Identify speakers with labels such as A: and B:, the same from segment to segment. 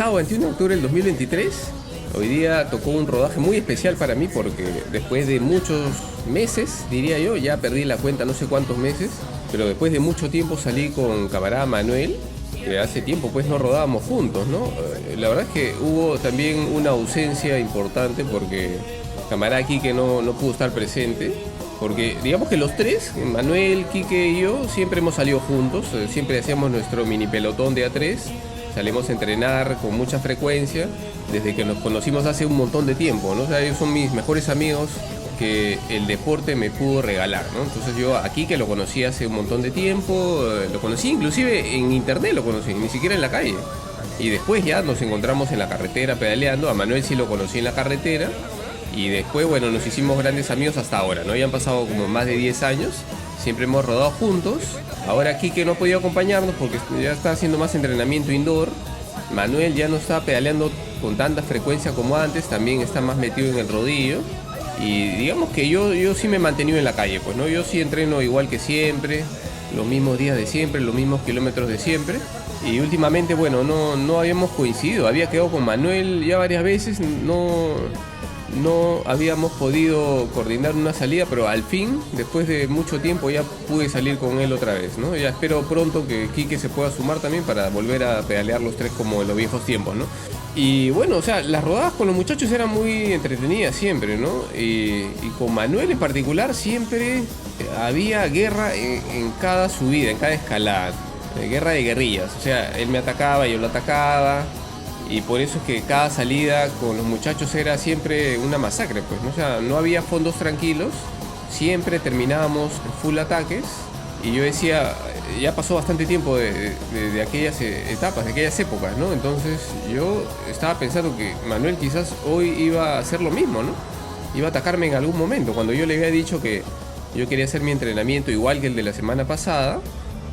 A: Sábado 21 de octubre del 2023. Hoy día tocó un rodaje muy especial para mí porque después de muchos meses, diría yo, ya perdí la cuenta, no sé cuántos meses, pero después de mucho tiempo salí con camarada Manuel, que hace tiempo pues no rodábamos juntos, ¿no? La verdad es que hubo también una ausencia importante porque camarada Quique no pudo estar presente, porque digamos que los tres, Manuel, Quique y yo, siempre hemos salido juntos, siempre hacíamos nuestro mini pelotón de A3. Salimos a entrenar con mucha frecuencia desde que nos conocimos hace un montón de tiempo, ¿no? O sea, ellos son mis mejores amigos que el deporte me pudo regalar, ¿no? Entonces yo aquí que lo conocí hace un montón de tiempo, lo conocí inclusive en internet, lo conocí, ni siquiera en la calle. Y después ya nos encontramos en la carretera pedaleando, a Manuel sí lo conocí en la carretera y después, bueno, nos hicimos grandes amigos hasta ahora, ¿no? Ya han pasado como más de 10 años. Siempre hemos rodado juntos. Ahora Quique no ha podido acompañarnos porque ya está haciendo más entrenamiento indoor. Manuel ya no está pedaleando con tanta frecuencia como antes, también está más metido en el rodillo. Y digamos que yo sí me he mantenido en la calle, pues, ¿no? Yo sí entreno igual que siempre, los mismos días de siempre, los mismos kilómetros de siempre. Y últimamente, bueno, no habíamos coincidido. Había quedado con Manuel ya varias veces, no habíamos podido coordinar una salida, pero al fin, después de mucho tiempo, ya pude salir con él otra vez, ¿no? Ya espero pronto que Quique se pueda sumar también para volver a pedalear los tres como en los viejos tiempos, ¿no? Y bueno, o sea, las rodadas con los muchachos eran muy entretenidas siempre, ¿no? Y con Manuel en particular siempre había guerra en cada subida, en cada escalada, guerra de guerrillas, o sea, él me atacaba, yo lo atacaba. Y por eso es que cada salida con los muchachos era siempre una masacre, pues, ¿no? O sea, no había fondos tranquilos, siempre terminábamos full ataques. Y yo decía, ya pasó bastante tiempo de aquellas etapas, de aquellas épocas, ¿no? Entonces yo estaba pensando que Manuel quizás hoy iba a hacer lo mismo, ¿no? Iba a atacarme en algún momento, cuando yo le había dicho que yo quería hacer mi entrenamiento igual que el de la semana pasada.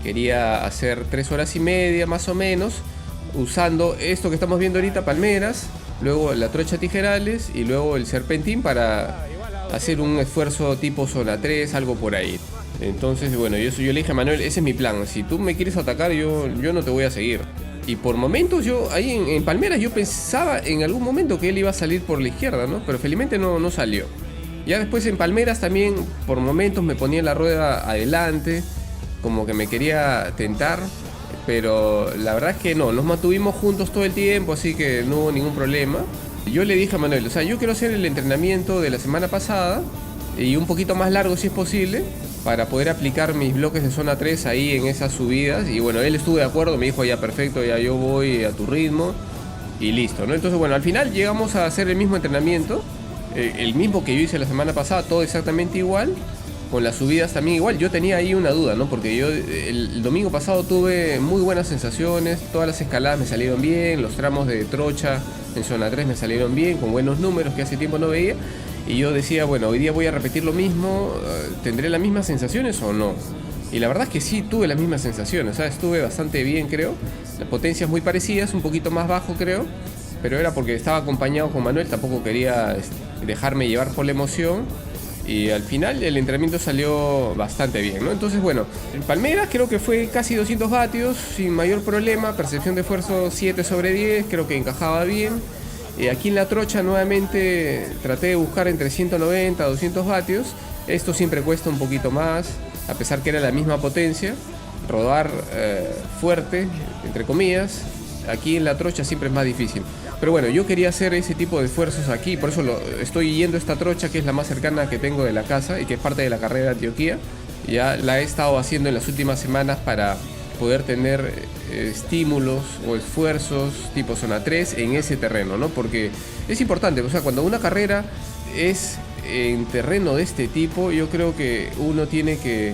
A: Quería hacer 3 horas y media más o menos, usando esto que estamos viendo ahorita, palmeras, luego la trocha tijerales y luego el serpentín para hacer un esfuerzo tipo zona 3, algo por ahí. Entonces, bueno, yo le dije a Manuel, ese es mi plan, si tú me quieres atacar yo no te voy a seguir. Y por momentos yo, ahí en palmeras, yo pensaba en algún momento que él iba a salir por la izquierda, ¿no? Pero felizmente no salió. Ya después en palmeras también, por momentos me ponía la rueda adelante, como que me quería tentar. Pero la verdad es que no, nos mantuvimos juntos todo el tiempo, así que no hubo ningún problema. Yo le dije a Manuel, o sea, yo quiero hacer el entrenamiento de la semana pasada y un poquito más largo si es posible, para poder aplicar mis bloques de zona 3 ahí en esas subidas. Y bueno, él estuvo de acuerdo, me dijo, ya perfecto, ya yo voy a tu ritmo y listo, ¿no? Entonces, bueno, al final llegamos a hacer el mismo entrenamiento, el mismo que yo hice la semana pasada, todo exactamente igual. Con las subidas también igual, yo tenía ahí una duda, ¿no? Porque yo el domingo pasado tuve muy buenas sensaciones, todas las escaladas me salieron bien, los tramos de trocha en zona 3 me salieron bien, con buenos números que hace tiempo no veía. Y yo decía, bueno, hoy día voy a repetir lo mismo, ¿tendré las mismas sensaciones o no? Y la verdad es que sí tuve las mismas sensaciones, o sea, estuve bastante bien, creo. Las potencias muy parecidas, un poquito más bajo, creo. Pero era porque estaba acompañado con Manuel, tampoco quería dejarme llevar por la emoción. Y al final el entrenamiento salió bastante bien, ¿no? Entonces, bueno, en palmeras creo que fue casi 200 vatios, sin mayor problema, percepción de esfuerzo 7/10, creo que encajaba bien. Aquí en la trocha nuevamente traté de buscar entre 190 a 200 vatios, esto siempre cuesta un poquito más, a pesar que era la misma potencia, rodar fuerte, entre comillas, aquí en la trocha siempre es más difícil. Pero bueno, yo quería hacer ese tipo de esfuerzos aquí, por eso estoy yendo a esta trocha que es la más cercana que tengo de la casa y que es parte de la carrera de Antioquia. Ya la he estado haciendo en las últimas semanas para poder tener estímulos o esfuerzos tipo zona 3 en ese terreno, ¿no? Porque es importante, o sea, cuando una carrera es en terreno de este tipo, yo creo que uno tiene que,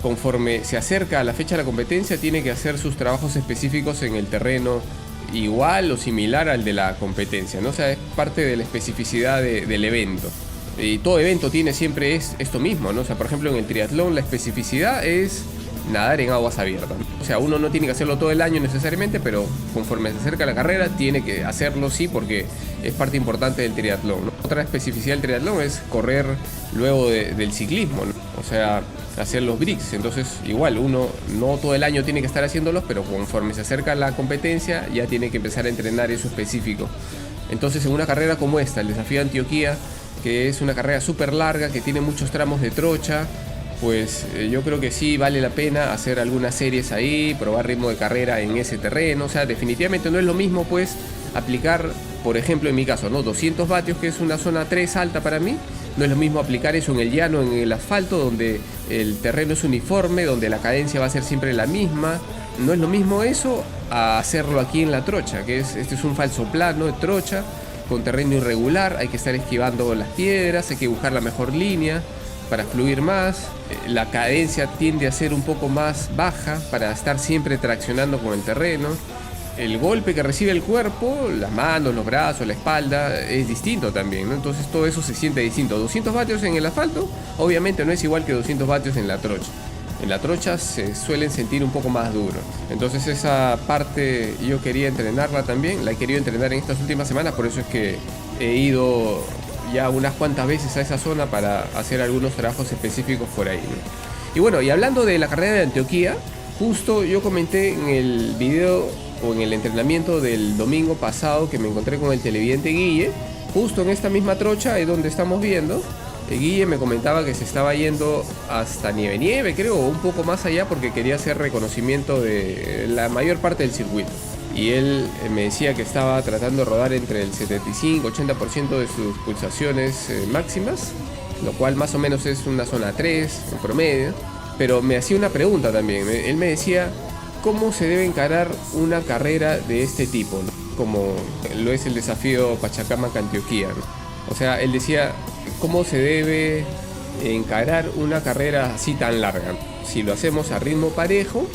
A: conforme se acerca a la fecha de la competencia, tiene que hacer sus trabajos específicos en el terreno igual o similar al de la competencia, ¿no? O sea, es parte de la especificidad del evento. Y todo evento tiene siempre esto mismo, ¿no? O sea, por ejemplo, en el triatlón la especificidad es nadar en aguas abiertas. O sea, uno no tiene que hacerlo todo el año necesariamente, pero conforme se acerca la carrera tiene que hacerlo, sí, porque es parte importante del triatlón, ¿no? Otra especificidad del triatlón es correr luego del ciclismo, ¿no? O sea, hacer los bricks. Entonces, igual, uno no todo el año tiene que estar haciéndolos, pero conforme se acerca la competencia ya tiene que empezar a entrenar eso específico. Entonces, en una carrera como esta, el Desafío de Antioquia, que es una carrera súper larga, que tiene muchos tramos de trocha, pues yo creo que sí vale la pena hacer algunas series ahí, probar ritmo de carrera en ese terreno. O sea, definitivamente no es lo mismo pues aplicar, por ejemplo en mi caso, ¿no? 200 vatios, que es una zona 3 alta para mí. No es lo mismo aplicar eso en el llano, en el asfalto, donde el terreno es uniforme, donde la cadencia va a ser siempre la misma. No es lo mismo eso a hacerlo aquí en la trocha, que este es un falso plano de trocha, con terreno irregular, hay que estar esquivando las piedras, hay que buscar la mejor línea para fluir más, la cadencia tiende a ser un poco más baja para estar siempre traccionando con el terreno. El golpe que recibe el cuerpo, las manos, los brazos, la espalda, es distinto también, ¿no? Entonces todo eso se siente distinto. 200 vatios en el asfalto, obviamente no es igual que 200 vatios en la trocha. En la trocha se suelen sentir un poco más duro. Entonces esa parte yo quería entrenarla también, la he querido entrenar en estas últimas semanas, por eso es que he ido ya unas cuantas veces a esa zona para hacer algunos trabajos específicos por ahí, ¿no? Y bueno, y hablando de la carrera de Antioquia, justo yo comenté en el video o en el entrenamiento del domingo pasado que me encontré con el televidente Guille, justo en esta misma trocha es donde estamos viendo. Guille me comentaba que se estaba yendo hasta Nieve, creo, o un poco más allá, porque quería hacer reconocimiento de la mayor parte del circuito. Y él me decía que estaba tratando de rodar entre el 75-80% de sus pulsaciones máximas, lo cual más o menos es una zona 3 en promedio. Pero me hacía una pregunta también. Él me decía cómo se debe encarar una carrera de este tipo, ¿no? Como lo es el desafío Pachacamac-Antioquia, ¿no? O sea, él decía cómo se debe encarar una carrera así tan larga. Si lo hacemos a ritmo parejo,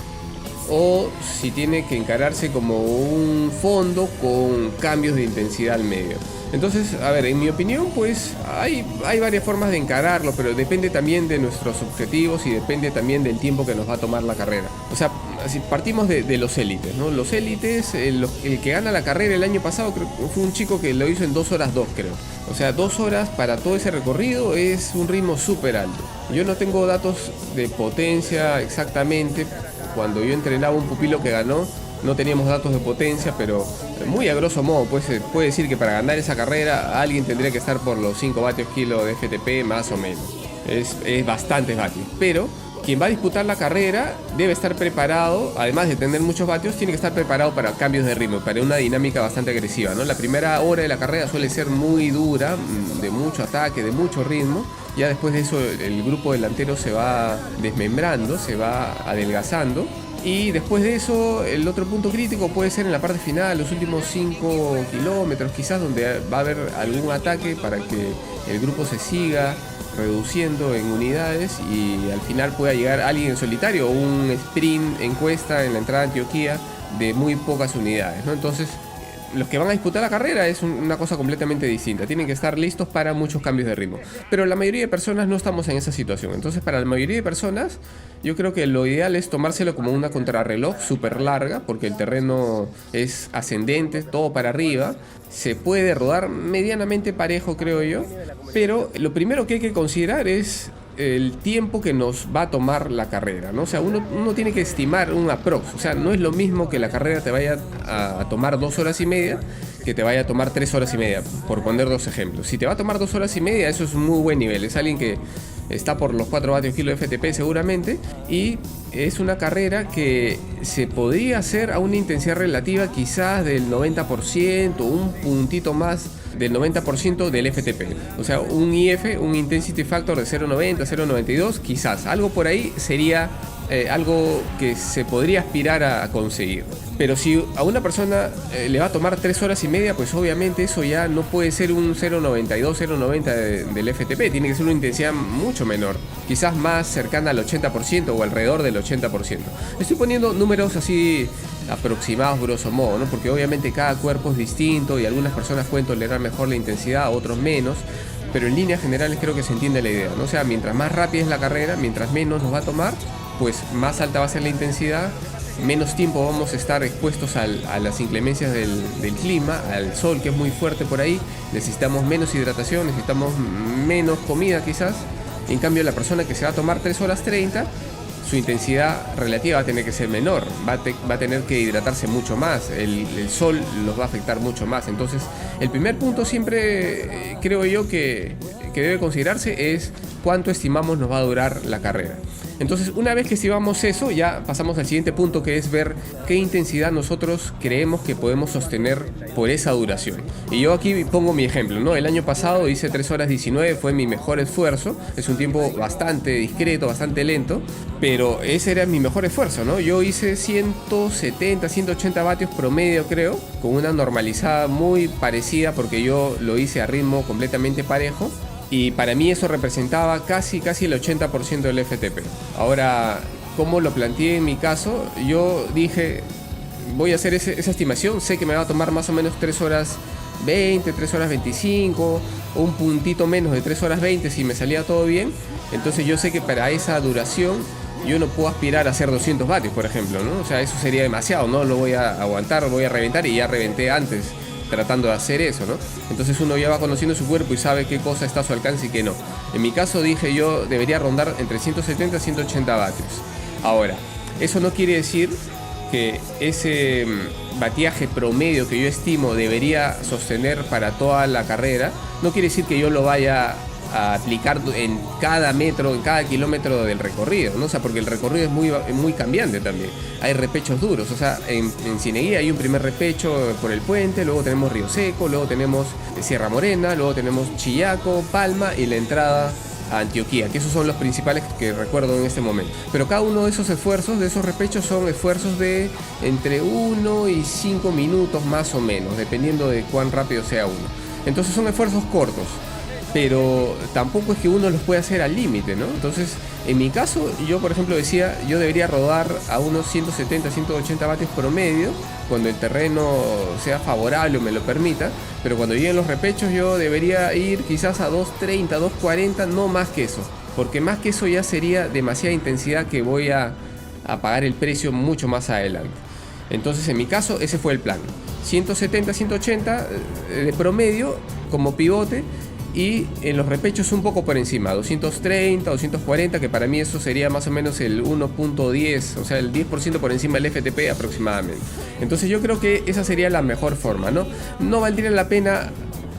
A: o si tiene que encararse como un fondo con cambios de intensidad al medio. Entonces, a ver, en mi opinión, pues hay varias formas de encararlo, pero depende también de nuestros objetivos y depende también del tiempo que nos va a tomar la carrera. O sea, si partimos de los élites, ¿no? Los élites, el que gana la carrera el año pasado creo que fue un chico que lo hizo en 2 horas 2, creo. O sea, 2 horas para todo ese recorrido es un ritmo súper alto. Yo no tengo datos de potencia exactamente. Cuando yo entrenaba un pupilo que ganó, no teníamos datos de potencia, pero muy a grosso modo, pues se puede decir que para ganar esa carrera alguien tendría que estar por los 5 vatios kilo de FTP más o menos. Es bastantes vatios, pero quien va a disputar la carrera debe estar preparado, además de tener muchos vatios, tiene que estar preparado para cambios de ritmo, para una dinámica bastante agresiva, ¿no? La primera hora de la carrera suele ser muy dura, de mucho ataque, de mucho ritmo. Ya después de eso el grupo delantero se va desmembrando, se va adelgazando. Y después de eso, el otro punto crítico puede ser en la parte final, los últimos 5 kilómetros quizás, donde va a haber algún ataque para que el grupo se siga reduciendo en unidades y al final pueda llegar alguien en solitario o un sprint encuesta en la entrada de Antioquia de muy pocas unidades, ¿no? Entonces, los que van a disputar la carrera es una cosa completamente distinta. Tienen que estar listos para muchos cambios de ritmo. Pero la mayoría de personas no estamos en esa situación. Entonces, para la mayoría de personas, yo creo que lo ideal es tomárselo como una contrarreloj súper larga, porque el terreno es ascendente, todo para arriba. Se puede rodar medianamente parejo, creo yo. Pero lo primero que hay que considerar es el tiempo que nos va a tomar la carrera, ¿no? O sea, uno tiene que estimar un aprox. O sea, no es lo mismo que la carrera te vaya a tomar 2 horas y media que te vaya a tomar 3 horas y media, por poner 2 ejemplos. Si te va a tomar 2 horas y media, eso es un muy buen nivel. Es alguien que está por los 4 vatios kilo de FTP seguramente, y es una carrera que se podría hacer a una intensidad relativa quizás del 90%, un puntito más del 90% del FTP. O sea, un IF, un Intensity Factor de 0.90, 0.92, quizás. Algo por ahí sería algo que se podría aspirar a conseguir. Pero si a una persona le va a tomar 3 horas y media, pues obviamente eso ya no puede ser un 0.92, 0.90 del FTP. Tiene que ser una intensidad mucho menor. Quizás más cercana al 80% o alrededor del 80%. Estoy poniendo números así aproximados, grosso modo, ¿no? Porque obviamente cada cuerpo es distinto y algunas personas pueden tolerar mejor la intensidad, otros menos. Pero en líneas generales creo que se entiende la idea, ¿no? O sea, mientras más rápida es la carrera, mientras menos nos va a tomar, pues más alta va a ser la intensidad, menos tiempo vamos a estar expuestos a las inclemencias del clima, al sol que es muy fuerte por ahí, necesitamos menos hidratación, necesitamos menos comida quizás. En cambio, la persona que se va a tomar 3 horas 30, su intensidad relativa va a tener que ser menor, va a tener que hidratarse mucho más, el sol los va a afectar mucho más. Entonces, el primer punto siempre creo yo que debe considerarse es cuánto estimamos nos va a durar la carrera. Entonces, una vez que estimamos eso, ya pasamos al siguiente punto, que es ver qué intensidad nosotros creemos que podemos sostener por esa duración. Y yo aquí pongo mi ejemplo, ¿no? El año pasado hice 3 horas 19, fue mi mejor esfuerzo. Es un tiempo bastante discreto, bastante lento, pero ese era mi mejor esfuerzo, ¿no? Yo hice 170, 180 vatios promedio, creo, con una normalizada muy parecida, porque yo lo hice a ritmo completamente parejo. Y para mí eso representaba casi el 80% del FTP. Ahora, ¿cómo lo planteé en mi caso? Yo dije, voy a hacer esa estimación, sé que me va a tomar más o menos 3 horas 20, 3 horas 25, o un puntito menos de 3 horas 20 si me salía todo bien. Entonces yo sé que para esa duración yo no puedo aspirar a hacer 200 vatios, por ejemplo, ¿no? O sea, eso sería demasiado, no lo voy a aguantar, voy a reventar, y ya reventé antes tratando de hacer eso, ¿no? Entonces uno ya va conociendo su cuerpo y sabe qué cosa está a su alcance y qué no. En mi caso dije, yo debería rondar entre 170 y 180 vatios. Ahora, eso no quiere decir que ese batiaje promedio que yo estimo debería sostener para toda la carrera. No quiere decir que yo lo vaya a aplicar en cada metro, en cada kilómetro del recorrido, ¿no? O sea, porque el recorrido es muy cambiante también. Hay repechos duros, o sea, en Cieneguía hay un primer repecho por el puente, luego tenemos Río Seco, luego tenemos Sierra Morena, luego tenemos Chillaco, Palma y la entrada a Antioquía, que esos son los principales que recuerdo en este momento. Pero cada uno de esos esfuerzos, de esos repechos, son esfuerzos de entre 1 y 5 minutos más o menos, dependiendo de cuán rápido sea uno. Entonces son esfuerzos cortos, pero tampoco es que uno los pueda hacer al límite, ¿no? Entonces, en mi caso, yo por ejemplo decía, yo debería rodar a unos 170, 180 vatios promedio, cuando el terreno sea favorable o me lo permita, pero cuando lleguen los repechos yo debería ir quizás a 230, 240, no más que eso, porque más que eso ya sería demasiada intensidad que voy a pagar el precio mucho más adelante. Entonces, en mi caso, ese fue el plan. 170, 180 de promedio como pivote, y en los repechos un poco por encima, 230, 240, que para mí eso sería más o menos el 1.10, o sea, el 10% por encima del FTP aproximadamente. Entonces yo creo que esa sería la mejor forma, ¿no? No valdría la pena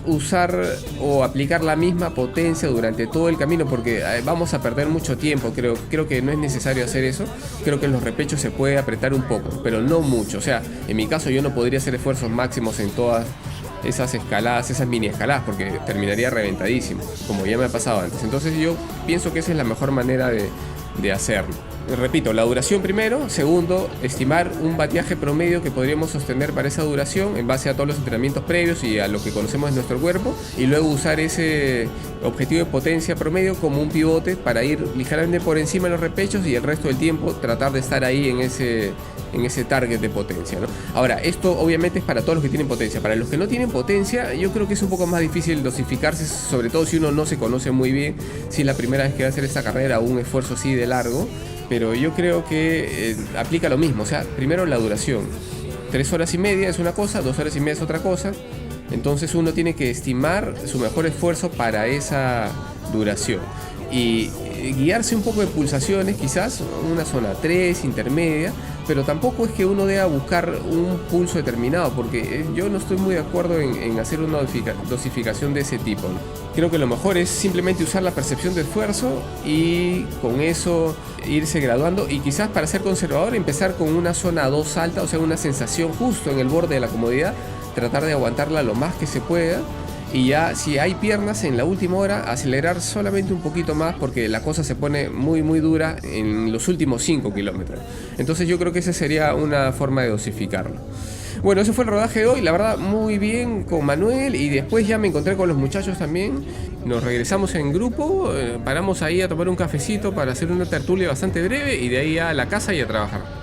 A: usar o aplicar la misma potencia durante todo el camino, porque vamos a perder mucho tiempo. Creo que no es necesario hacer eso. Creo que en los repechos se puede apretar un poco, pero no mucho. O sea, en mi caso yo no podría hacer esfuerzos máximos en todas esas escaladas, esas mini escaladas, porque terminaría reventadísimo, como ya me ha pasado antes. Entonces yo pienso que esa es la mejor manera de hacerlo. Repito, la duración primero. Segundo, estimar un batiaje promedio que podríamos sostener para esa duración en base a todos los entrenamientos previos y a lo que conocemos de nuestro cuerpo, y luego usar ese objetivo de potencia promedio como un pivote para ir ligeramente por encima de los repechos, y el resto del tiempo tratar de estar ahí en ese target de potencia, ¿no? Ahora, esto obviamente es para todos los que tienen potencia. Para los que no tienen potencia, yo creo que es un poco más difícil dosificarse, sobre todo si uno no se conoce muy bien, si es la primera vez que va a hacer esta carrera o un esfuerzo así de largo. Pero yo creo que aplica lo mismo. O sea, primero la duración. 3 horas y media es una cosa, 2 horas y media es otra cosa. Entonces uno tiene que estimar su mejor esfuerzo para esa duración. Y guiarse un poco de pulsaciones, quizás una zona 3, intermedia, pero tampoco es que uno deba buscar un pulso determinado, porque yo no estoy muy de acuerdo en hacer una dosificación de ese tipo, ¿no? Creo que lo mejor es simplemente usar la percepción de esfuerzo y con eso irse graduando, y quizás para ser conservador empezar con una zona 2 alta, o sea, una sensación justo en el borde de la comodidad, tratar de aguantarla lo más que se pueda. Y ya si hay piernas en la última hora, acelerar solamente un poquito más, porque la cosa se pone muy muy dura en los últimos 5 kilómetros. Entonces yo creo que esa sería una forma de dosificarlo. Bueno, ese fue el rodaje de hoy, la verdad muy bien con Manuel, y después ya me encontré con los muchachos también. Nos regresamos en grupo, paramos ahí a tomar un cafecito para hacer una tertulia bastante breve y de ahí a la casa y a trabajar.